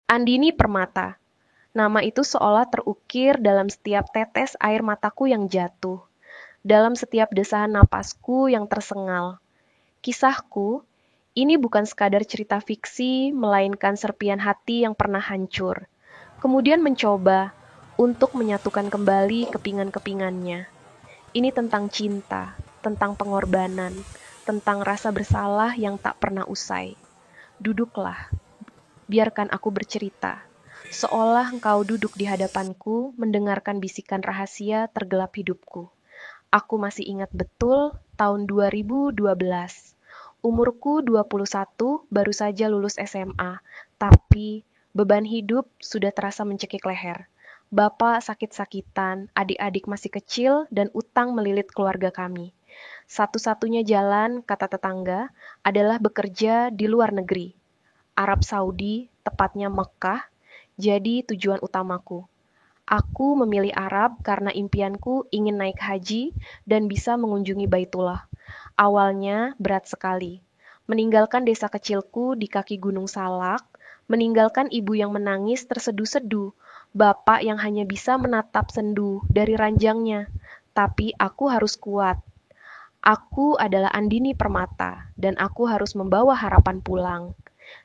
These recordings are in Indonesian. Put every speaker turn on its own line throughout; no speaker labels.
Andini Permata. Nama itu seolah terukir dalam setiap tetes air mataku yang jatuh, dalam setiap desahan napasku yang tersengal. Kisahku, ini bukan sekadar cerita fiksi, melainkan serpian hati yang pernah hancur. Kemudian mencoba untuk menyatukan kembali kepingan-kepingannya. Ini tentang cinta, tentang pengorbanan, tentang rasa bersalah yang tak pernah usai. Duduklah, biarkan aku bercerita. Seolah engkau duduk di hadapanku, mendengarkan bisikan rahasia tergelap hidupku. Aku masih ingat betul tahun 2012. Umurku 21, baru saja lulus SMA, tapi beban hidup sudah terasa mencekik leher. Bapak sakit-sakitan, adik-adik masih kecil, dan utang melilit keluarga kami. Satu-satunya jalan, kata tetangga, adalah bekerja di luar negeri. Arab Saudi, tepatnya Mekah, jadi tujuan utamaku. Aku memilih Arab karena impianku ingin naik haji dan bisa mengunjungi Baitullah. Awalnya berat sekali. Meninggalkan desa kecilku di kaki Gunung Salak, meninggalkan ibu yang menangis terseduh-seduh, bapak yang hanya bisa menatap sendu dari ranjangnya. Tapi aku harus kuat. Aku adalah Andini Permata, dan aku harus membawa harapan pulang.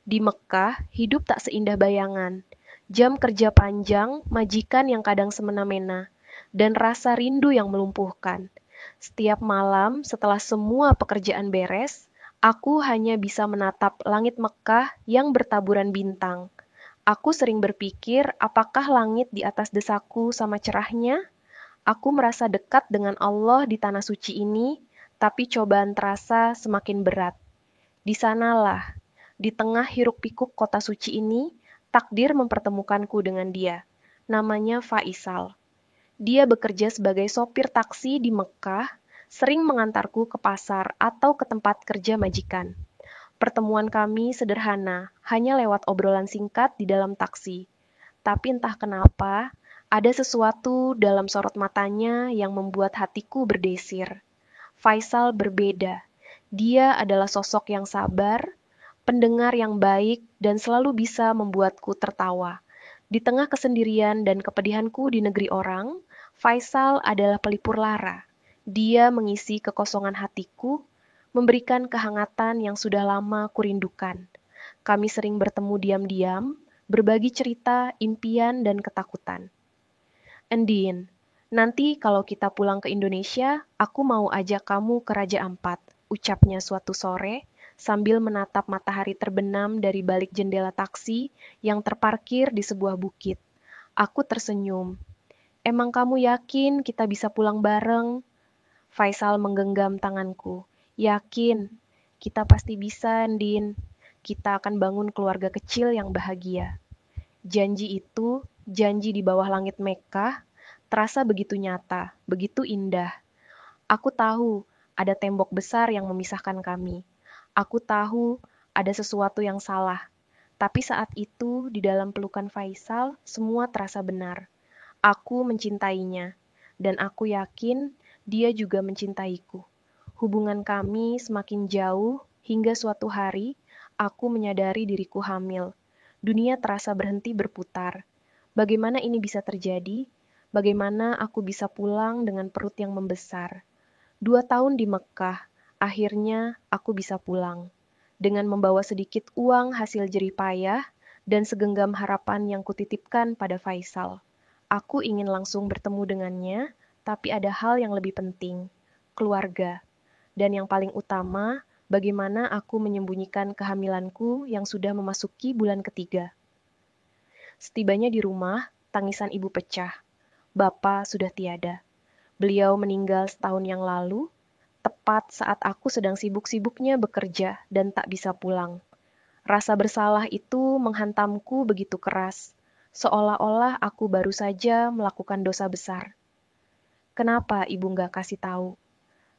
Di Mekah, hidup tak seindah bayangan. Jam kerja panjang, majikan yang kadang semena-mena, dan rasa rindu yang melumpuhkan. Setiap malam, setelah semua pekerjaan beres, aku hanya bisa menatap langit Mekah yang bertaburan bintang. Aku sering berpikir, apakah langit di atas desaku sama cerahnya? Aku merasa dekat dengan Allah di tanah suci ini, tapi cobaan terasa semakin berat. Di sanalah, di tengah hiruk-pikuk kota suci ini, takdir mempertemukanku dengan dia. Namanya Faisal. Dia bekerja sebagai sopir taksi di Mekah, sering mengantarku ke pasar atau ke tempat kerja majikan. Pertemuan kami sederhana, hanya lewat obrolan singkat di dalam taksi. Tapi entah kenapa, ada sesuatu dalam sorot matanya yang membuat hatiku berdesir. Faisal berbeda. Dia adalah sosok yang sabar, pendengar yang baik, dan selalu bisa membuatku tertawa. Di tengah kesendirian dan kepedihanku di negeri orang, Faisal adalah pelipur lara. Dia mengisi kekosongan hatiku, memberikan kehangatan yang sudah lama kurindukan. Kami sering bertemu diam-diam, berbagi cerita, impian, dan ketakutan. Endin, nanti kalau kita pulang ke Indonesia, aku mau ajak kamu ke Raja Ampat, ucapnya suatu sore, sambil menatap matahari terbenam dari balik jendela taksi yang terparkir di sebuah bukit. Aku tersenyum. Emang kamu yakin kita bisa pulang bareng? Faisal menggenggam tanganku. Yakin, kita pasti bisa, Endin. Kita akan bangun keluarga kecil yang bahagia. Janji itu, janji di bawah langit Mekah, terasa begitu nyata, begitu indah. Aku tahu ada tembok besar yang memisahkan kami. Aku tahu ada sesuatu yang salah. Tapi saat itu, di dalam pelukan Faisal, semua terasa benar. Aku mencintainya, dan aku yakin dia juga mencintaiku. Hubungan kami semakin jauh hingga suatu hari aku menyadari diriku hamil. Dunia terasa berhenti berputar. Bagaimana ini bisa terjadi? Bagaimana aku bisa pulang dengan perut yang membesar? 2 tahun di Mekah, akhirnya aku bisa pulang. Dengan membawa sedikit uang hasil jerih payah dan segenggam harapan yang kutitipkan pada Faisal. Aku ingin langsung bertemu dengannya, tapi ada hal yang lebih penting, keluarga. Dan yang paling utama, bagaimana aku menyembunyikan kehamilanku yang sudah memasuki bulan ketiga. Setibanya di rumah, tangisan ibu pecah. Bapak sudah tiada. Beliau meninggal setahun yang lalu, tepat saat aku sedang sibuk-sibuknya bekerja dan tak bisa pulang. Rasa bersalah itu menghantamku begitu keras, seolah-olah aku baru saja melakukan dosa besar. Kenapa ibu nggak kasih tahu?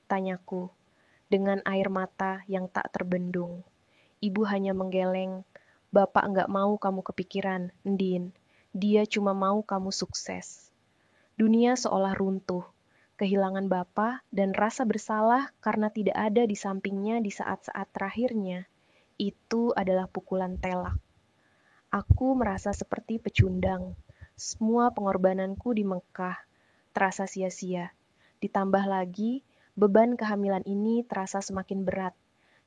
Tanyaku, dengan air mata yang tak terbendung. Ibu hanya menggeleng, Bapak nggak mau kamu kepikiran, Ndin. Dia cuma mau kamu sukses. Dunia seolah runtuh, kehilangan Bapak dan rasa bersalah karena tidak ada di sampingnya di saat-saat terakhirnya. Itu adalah pukulan telak. Aku merasa seperti pecundang. Semua pengorbananku di Mekah terasa sia-sia. Ditambah lagi, beban kehamilan ini terasa semakin berat.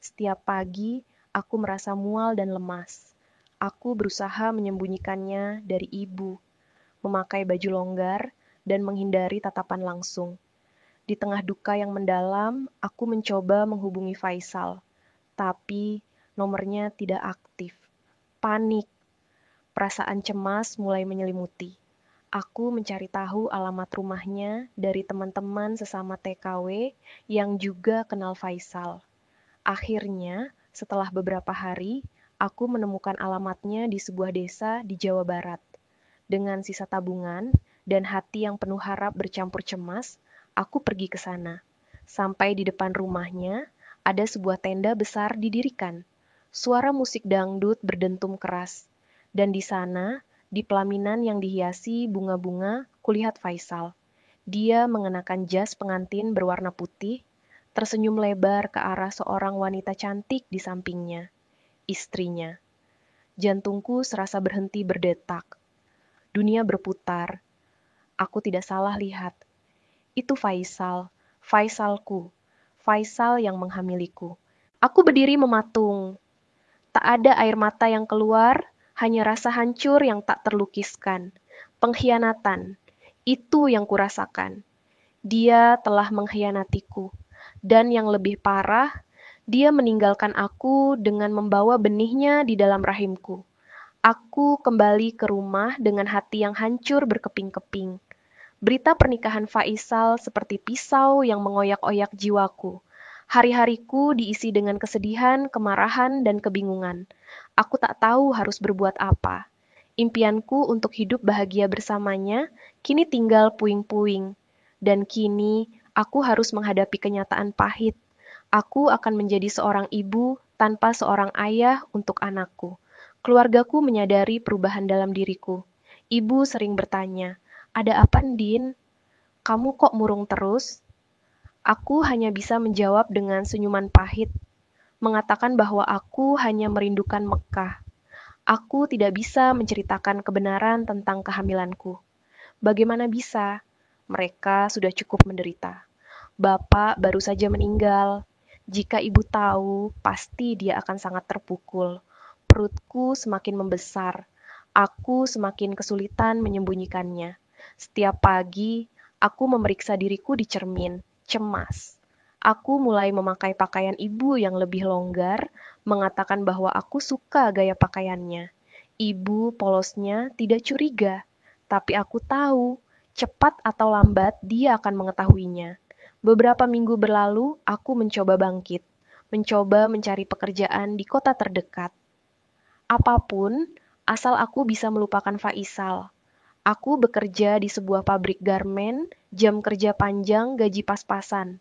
Setiap pagi, aku merasa mual dan lemas. Aku berusaha menyembunyikannya dari ibu, memakai baju longgar, dan menghindari tatapan langsung. Di tengah duka yang mendalam, aku mencoba menghubungi Faisal, tapi nomornya tidak aktif. Panik, perasaan cemas mulai menyelimuti. Aku mencari tahu alamat rumahnya dari teman-teman sesama TKW yang juga kenal Faisal. Akhirnya, setelah beberapa hari, aku menemukan alamatnya di sebuah desa di Jawa Barat. Dengan sisa tabungan dan hati yang penuh harap bercampur cemas, aku pergi ke sana. Sampai di depan rumahnya, ada sebuah tenda besar didirikan. Suara musik dangdut berdentum keras. Dan di sana, di pelaminan yang dihiasi bunga-bunga, kulihat Faisal. Dia mengenakan jas pengantin berwarna putih, tersenyum lebar ke arah seorang wanita cantik di sampingnya, istrinya. Jantungku serasa berhenti berdetak. Dunia berputar. Aku tidak salah lihat. Itu Faisal, Faisalku, Faisal yang menghamiliku. Aku berdiri mematung. Tak ada air mata yang keluar, hanya rasa hancur yang tak terlukiskan. Pengkhianatan, itu yang kurasakan. Dia telah mengkhianatiku. Dan yang lebih parah, dia meninggalkan aku dengan membawa benihnya di dalam rahimku. Aku kembali ke rumah dengan hati yang hancur berkeping-keping. Berita pernikahan Faisal seperti pisau yang mengoyak-oyak jiwaku. Hari-hariku diisi dengan kesedihan, kemarahan, dan kebingungan. Aku tak tahu harus berbuat apa. Impianku untuk hidup bahagia bersamanya kini tinggal puing-puing. Dan kini aku harus menghadapi kenyataan pahit. Aku akan menjadi seorang ibu tanpa seorang ayah untuk anakku. Keluargaku menyadari perubahan dalam diriku. Ibu sering bertanya, "Ada apa, Ndin? Kamu kok murung terus?" Aku hanya bisa menjawab dengan senyuman pahit, mengatakan bahwa aku hanya merindukan Mekah. Aku tidak bisa menceritakan kebenaran tentang kehamilanku. Bagaimana bisa? Mereka sudah cukup menderita. Bapak baru saja meninggal. Jika ibu tahu, pasti dia akan sangat terpukul. Perutku semakin membesar. Aku semakin kesulitan menyembunyikannya. Setiap pagi, aku memeriksa diriku di cermin, cemas. Aku mulai memakai pakaian ibu yang lebih longgar, mengatakan bahwa aku suka gaya pakaiannya. Ibu polosnya tidak curiga, tapi aku tahu, cepat atau lambat dia akan mengetahuinya. Beberapa minggu berlalu, aku mencoba bangkit, mencoba mencari pekerjaan di kota terdekat. Apapun, asal aku bisa melupakan Faisal. Aku bekerja di sebuah pabrik garmen, jam kerja panjang, gaji pas-pasan.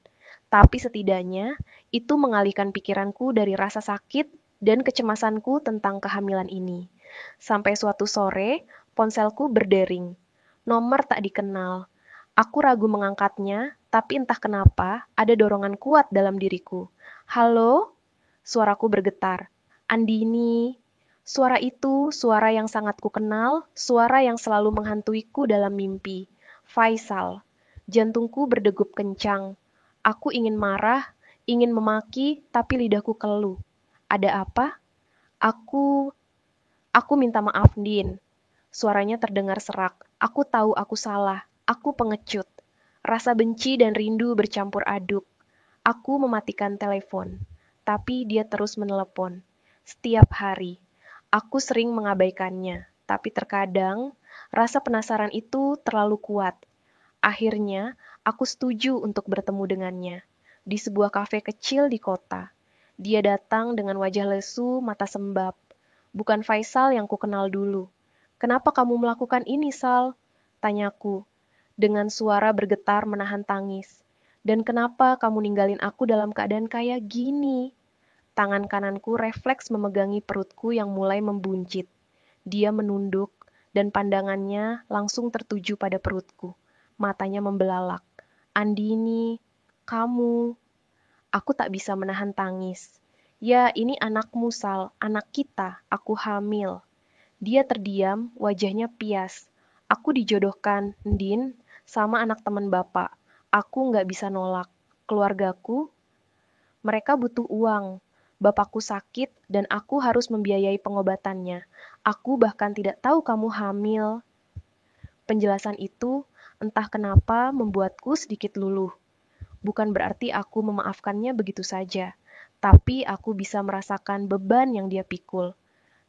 Tapi setidaknya, itu mengalihkan pikiranku dari rasa sakit dan kecemasanku tentang kehamilan ini. Sampai suatu sore, ponselku berdering. Nomor tak dikenal. Aku ragu mengangkatnya, tapi entah kenapa ada dorongan kuat dalam diriku. "Halo?" Suaraku bergetar. "Andini." Suara itu suara yang sangat kukenal, suara yang selalu menghantuiku dalam mimpi. Faisal. Jantungku berdegup kencang. Aku ingin marah, ingin memaki, tapi lidahku keluh. "Ada apa?" Aku Aku minta maaf, Din. Suaranya terdengar serak. Aku tahu aku salah. Aku pengecut. Rasa benci dan rindu bercampur aduk. Aku mematikan telepon. Tapi dia terus menelepon. Setiap hari. Aku sering mengabaikannya. Tapi terkadang, rasa penasaran itu terlalu kuat. Akhirnya, aku setuju untuk bertemu dengannya. Di sebuah kafe kecil di kota. Dia datang dengan wajah lesu, mata sembab. Bukan Faisal yang kukenal dulu. "Kenapa kamu melakukan ini, Sal?" tanyaku, dengan suara bergetar menahan tangis. "Dan kenapa kamu ninggalin aku dalam keadaan kayak gini?" Tangan kananku refleks memegangi perutku yang mulai membuncit. Dia menunduk, dan pandangannya langsung tertuju pada perutku. Matanya membelalak. "Andini, kamu..." Aku tak bisa menahan tangis. "Ya, ini anakmu, Sal. Anak kita. Aku hamil." Dia terdiam, wajahnya pias. Aku dijodohkan, Ndin, sama anak teman bapak. Aku nggak bisa nolak. Keluargaku, mereka butuh uang. Bapakku sakit dan aku harus membiayai pengobatannya. Aku bahkan tidak tahu kamu hamil. Penjelasan itu, entah kenapa, membuatku sedikit luluh. Bukan berarti aku memaafkannya begitu saja, tapi aku bisa merasakan beban yang dia pikul.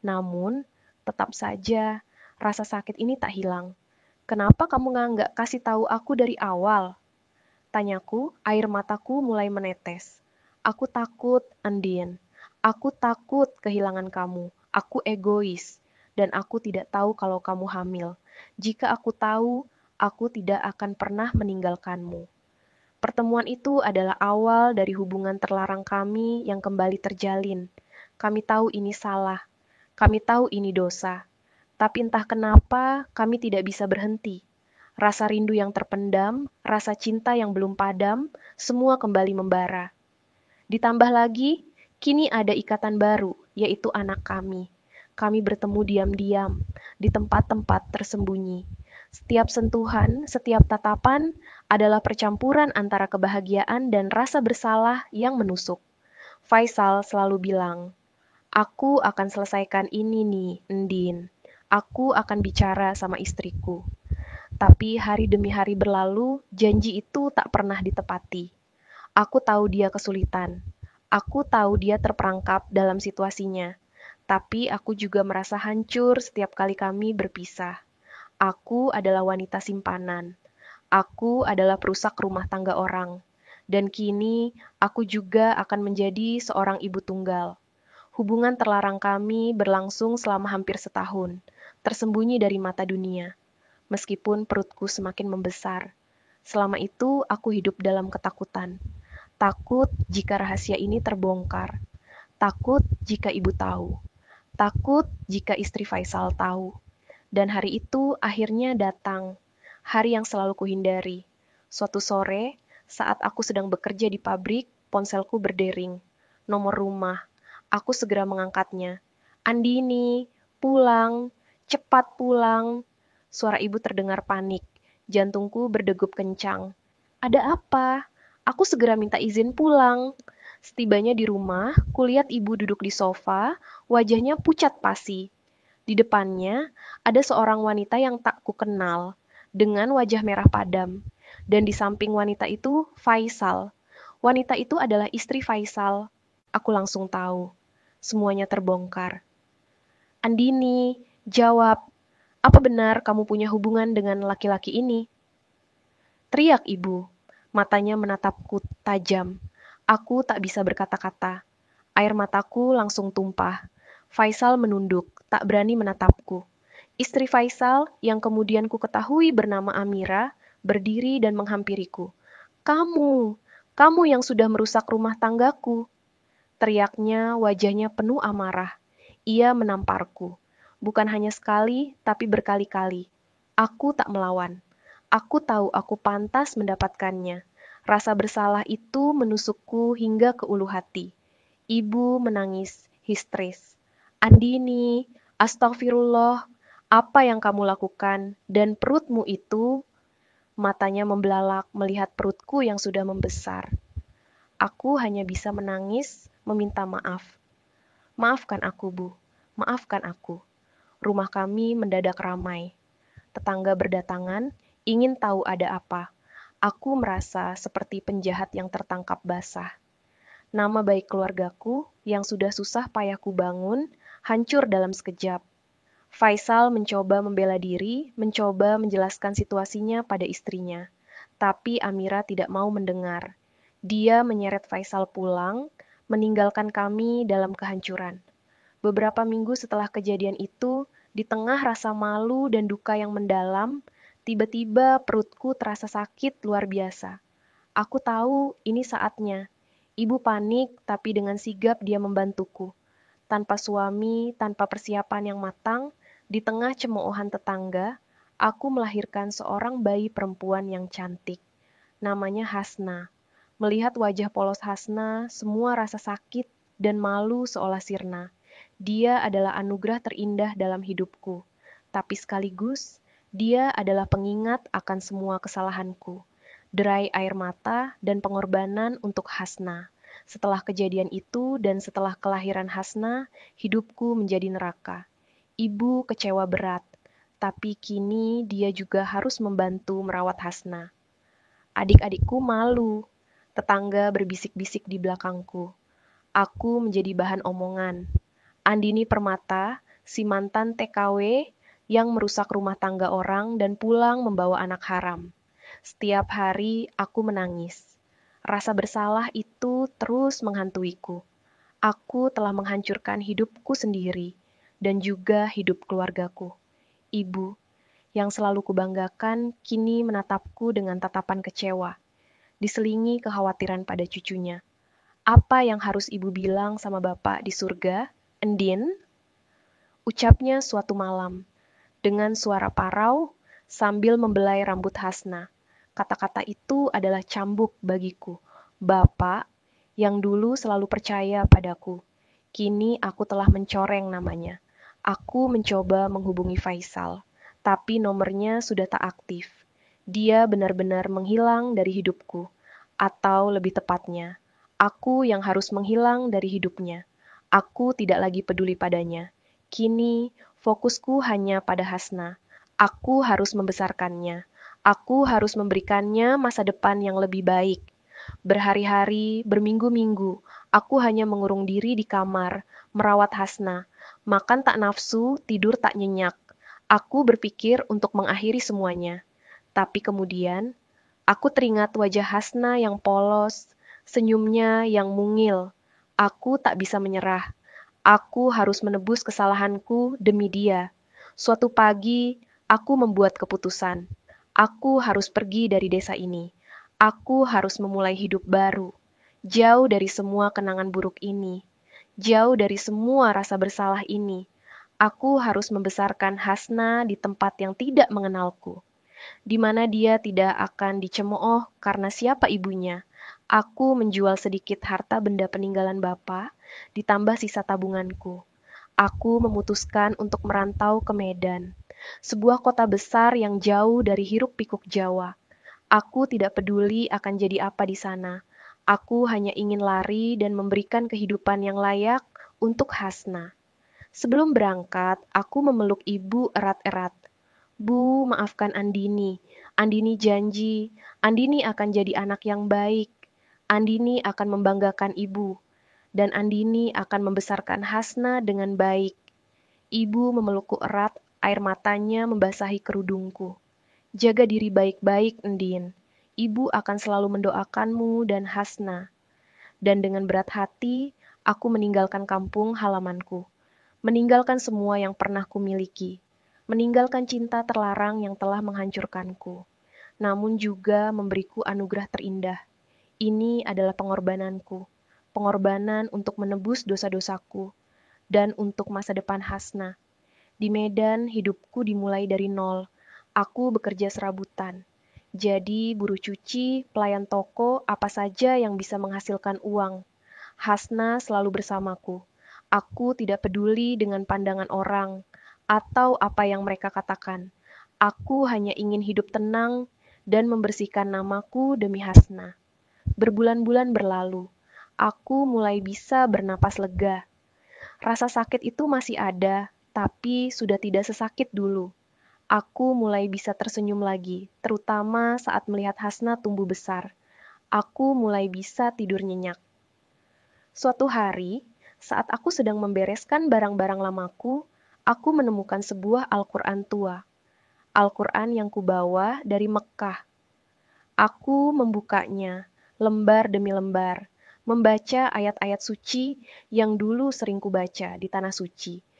Namun, tetap saja, rasa sakit ini tak hilang. Kenapa kamu nggak kasih tahu aku dari awal? Tanyaku, air mataku mulai menetes. Aku takut, Andien. Aku takut kehilangan kamu. Aku egois. Dan aku tidak tahu kalau kamu hamil. Jika aku tahu, aku tidak akan pernah meninggalkanmu. Pertemuan itu adalah awal dari hubungan terlarang kami yang kembali terjalin. Kami tahu ini salah. Kami tahu ini dosa. Tapi entah kenapa kami tidak bisa berhenti. Rasa rindu yang terpendam, rasa cinta yang belum padam, semua kembali membara. Ditambah lagi, kini ada ikatan baru, yaitu anak kami. Kami bertemu diam-diam di tempat-tempat tersembunyi. Setiap sentuhan, setiap tatapan adalah percampuran antara kebahagiaan dan rasa bersalah yang menusuk. Faisal selalu bilang, "Aku akan selesaikan ini nih, Endin. Aku akan bicara sama istriku." Tapi hari demi hari berlalu, janji itu tak pernah ditepati. Aku tahu dia kesulitan. Aku tahu dia terperangkap dalam situasinya. Tapi aku juga merasa hancur setiap kali kami berpisah. Aku adalah wanita simpanan. Aku adalah perusak rumah tangga orang. Dan kini aku juga akan menjadi seorang ibu tunggal. Hubungan terlarang kami berlangsung selama hampir setahun, tersembunyi dari mata dunia. Meskipun perutku semakin membesar. Selama itu aku hidup dalam ketakutan. Takut jika rahasia ini terbongkar. Takut jika ibu tahu. Takut jika istri Faisal tahu. Dan hari itu akhirnya datang. Hari yang selalu kuhindari. Suatu sore, saat aku sedang bekerja di pabrik, ponselku berdering. Nomor rumah. Aku segera mengangkatnya. "Andini, pulang, cepat pulang." Suara ibu terdengar panik. Jantungku berdegup kencang. "Ada apa?" Aku segera minta izin pulang. Setibanya di rumah, kulihat ibu duduk di sofa, wajahnya pucat pasi. Di depannya, ada seorang wanita yang tak kukenal, dengan wajah merah padam. Dan di samping wanita itu, Faisal. Wanita itu adalah istri Faisal. Aku langsung tahu. Semuanya terbongkar. "Andini, jawab. Apa benar kamu punya hubungan dengan laki-laki ini?" Teriak ibu. Matanya menatapku tajam. Aku tak bisa berkata-kata. Air mataku langsung tumpah. Faisal menunduk, tak berani menatapku. Istri Faisal, yang kemudian ku ketahui bernama Amira, berdiri dan menghampiriku. "Kamu, kamu yang sudah merusak rumah tanggaku." Teriaknya, wajahnya penuh amarah. Ia menamparku. Bukan hanya sekali, tapi berkali-kali. Aku tak melawan. Aku tahu aku pantas mendapatkannya. Rasa bersalah itu menusukku hingga ke ulu hati. Ibu menangis histeris. "Andini, astagfirullah, apa yang kamu lakukan? Dan perutmu itu..." Matanya membelalak melihat perutku yang sudah membesar. Aku hanya bisa menangis, meminta maaf. "Maafkan aku, Bu. Maafkan aku." Rumah kami mendadak ramai. Tetangga berdatangan, ingin tahu ada apa. Aku merasa seperti penjahat yang tertangkap basah. Nama baik keluargaku, yang sudah susah payahku bangun, hancur dalam sekejap. Faisal mencoba membela diri, mencoba menjelaskan situasinya pada istrinya. Tapi Amira tidak mau mendengar. Dia menyeret Faisal pulang, meninggalkan kami dalam kehancuran. Beberapa minggu setelah kejadian itu, di tengah rasa malu dan duka yang mendalam, tiba-tiba perutku terasa sakit luar biasa. Aku tahu ini saatnya. Ibu panik, tapi dengan sigap dia membantuku. Tanpa suami, tanpa persiapan yang matang, di tengah cemoohan tetangga, aku melahirkan seorang bayi perempuan yang cantik. Namanya Hasna. Melihat wajah polos Hasna, semua rasa sakit dan malu seolah sirna. Dia adalah anugerah terindah dalam hidupku, tapi sekaligus dia adalah pengingat akan semua kesalahanku, derai air mata dan pengorbanan untuk Hasna. Setelah kejadian itu dan setelah kelahiran Hasna, hidupku menjadi neraka. Ibu kecewa berat, tapi kini dia juga harus membantu merawat Hasna. Adik-adikku malu, tetangga berbisik-bisik di belakangku. Aku menjadi bahan omongan. Andini Permata, si mantan TKW yang merusak rumah tangga orang dan pulang membawa anak haram. Setiap hari aku menangis. Rasa bersalah itu terus menghantuiku. Aku telah menghancurkan hidupku sendiri dan juga hidup keluargaku. Ibu, yang selalu kubanggakan, kini menatapku dengan tatapan kecewa, diselingi kekhawatiran pada cucunya. Apa yang harus ibu bilang sama bapak di surga? Endin? Ucapnya suatu malam, dengan suara parau, sambil membelai rambut Hasna. Kata-kata itu adalah cambuk bagiku. Bapak, yang dulu selalu percaya padaku. Kini aku telah mencoreng namanya. Aku mencoba menghubungi Faisal, tapi nomornya sudah tak aktif. Dia benar-benar menghilang dari hidupku. Atau lebih tepatnya, aku yang harus menghilang dari hidupnya. Aku tidak lagi peduli padanya. Kini, fokusku hanya pada Hasna. Aku harus membesarkannya. Aku harus memberikannya masa depan yang lebih baik. Berhari-hari, berminggu-minggu, aku hanya mengurung diri di kamar, merawat Hasna. Makan tak nafsu, tidur tak nyenyak. Aku berpikir untuk mengakhiri semuanya. Tapi kemudian, aku teringat wajah Hasna yang polos, senyumnya yang mungil. Aku tak bisa menyerah. Aku harus menebus kesalahanku demi dia. Suatu pagi, aku membuat keputusan. Aku harus pergi dari desa ini. Aku harus memulai hidup baru. Jauh dari semua kenangan buruk ini. Jauh dari semua rasa bersalah ini. Aku harus membesarkan Hasna di tempat yang tidak mengenalku, di mana dia tidak akan dicemooh karena siapa ibunya. Aku menjual sedikit harta benda peninggalan bapak, ditambah sisa tabunganku. Aku memutuskan untuk merantau ke Medan, sebuah kota besar yang jauh dari hiruk-pikuk Jawa. Aku tidak peduli akan jadi apa di sana. Aku hanya ingin lari dan memberikan kehidupan yang layak untuk Hasna. Sebelum berangkat, aku memeluk ibu erat-erat. Bu, maafkan Andini. Andini janji, Andini akan jadi anak yang baik. Andini akan membanggakan ibu. Dan Andini akan membesarkan Hasna dengan baik. Ibu memelukku erat, air matanya membasahi kerudungku. Jaga diri baik-baik, Endin. Ibu akan selalu mendoakanmu dan Hasna. Dan dengan berat hati, aku meninggalkan kampung halamanku. Meninggalkan semua yang pernah kumiliki. Meninggalkan cinta terlarang yang telah menghancurkanku. Namun juga memberiku anugerah terindah. Ini adalah pengorbananku. Pengorbanan untuk menebus dosa-dosaku. Dan untuk masa depan Hasna. Di Medan, hidupku dimulai dari nol. Aku bekerja serabutan. Jadi, buruh cuci, pelayan toko, apa saja yang bisa menghasilkan uang. Hasna selalu bersamaku. Aku tidak peduli dengan pandangan orang atau apa yang mereka katakan. Aku hanya ingin hidup tenang dan membersihkan namaku demi Hasna. Berbulan-bulan berlalu. Aku mulai bisa bernapas lega. Rasa sakit itu masih ada, tapi sudah tidak sesakit dulu. Aku mulai bisa tersenyum lagi, terutama saat melihat Hasna tumbuh besar. Aku mulai bisa tidur nyenyak. Suatu hari, saat aku sedang membereskan barang-barang lamaku, aku menemukan sebuah Al-Quran tua. Al-Quran yang kubawa dari Mekkah. Aku membukanya, lembar demi lembar, membaca ayat-ayat suci yang dulu sering kubaca di tanah suci.